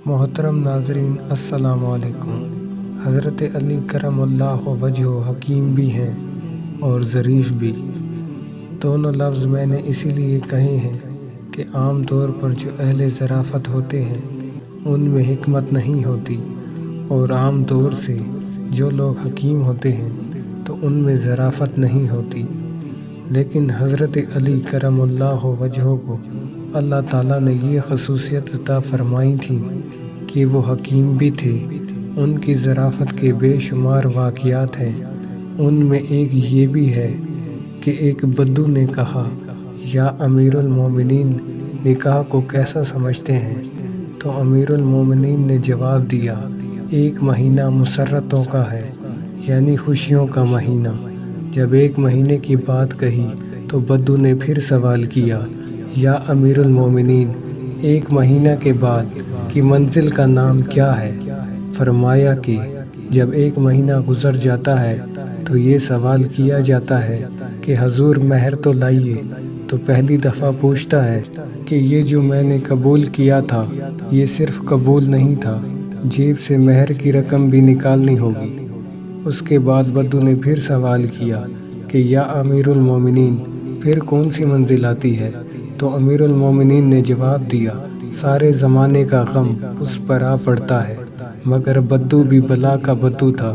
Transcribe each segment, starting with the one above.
محترم ناظرین السلام علیکم۔ حضرت علی کرم اللہ وجہ حکیم بھی ہیں اور ظریف بھی۔ دونوں لفظ میں نے اسی لیے کہے ہیں کہ عام طور پر جو اہل ظرافت ہوتے ہیں ان میں حکمت نہیں ہوتی، اور عام طور سے جو لوگ حکیم ہوتے ہیں تو ان میں ظرافت نہیں ہوتی۔ لیکن حضرت علی کرم اللہ وجہ کو اللہ تعالیٰ نے یہ خصوصیت عطا فرمائی تھی کہ وہ حکیم بھی تھے۔ ان کی ظرافت کے بے شمار واقعات ہیں۔ ان میں ایک یہ بھی ہے کہ ایک بدو نے کہا، یا امیر المومنین، نکاح کو کیسا سمجھتے ہیں؟ تو امیر المومنین نے جواب دیا، 1 مہینہ مسرتوں کا ہے، یعنی خوشیوں کا مہینہ۔ جب 1 مہینے کی بات کہی تو بدو نے پھر سوال کیا، یا امیر المومنین، 1 مہینہ کے بعد کی منزل کا نام کیا ہے؟ فرمایا کہ جب 1 مہینہ گزر جاتا ہے تو یہ سوال کیا جاتا ہے کہ حضور مہر تو لائیے۔ تو پہلی دفعہ پوچھتا ہے کہ یہ جو میں نے قبول کیا تھا یہ صرف قبول نہیں تھا، جیب سے مہر کی رقم بھی نکالنی ہوگی۔ اس کے بعد بدو نے پھر سوال کیا کہ یا امیر المومنین، پھر کون سی منزل آتی ہے؟ تو امیر المومنین نے جواب دیا، سارے زمانے کا غم اس پر آ پڑتا ہے۔ مگر بدو بھی بلا کا بدو تھا۔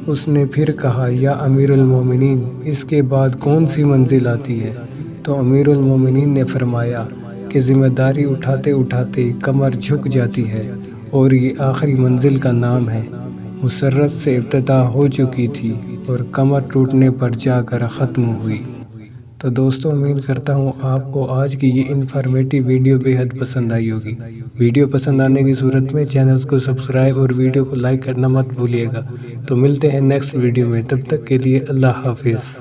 اس نے پھر کہا، یا امیر المومنین، اس کے بعد کون سی منزل آتی ہے؟ تو امیر المومنین نے فرمایا کہ ذمہ داری اٹھاتے اٹھاتے کمر جھک جاتی ہے، اور یہ آخری منزل کا نام ہے۔ مسرت سے ابتدا ہو چکی تھی اور کمر ٹوٹنے پر جا کر ختم ہوئی۔ تو دوستو، امید کرتا ہوں آپ کو آج کی یہ انفارمیٹی ویڈیو بے حد پسند آئی ہوگی۔ ویڈیو پسند آنے کی صورت میں چینلز کو سبسکرائب اور ویڈیو کو لائک کرنا مت بھولیے گا۔ تو ملتے ہیں نیکسٹ ویڈیو میں، تب تک کے لیے اللہ حافظ۔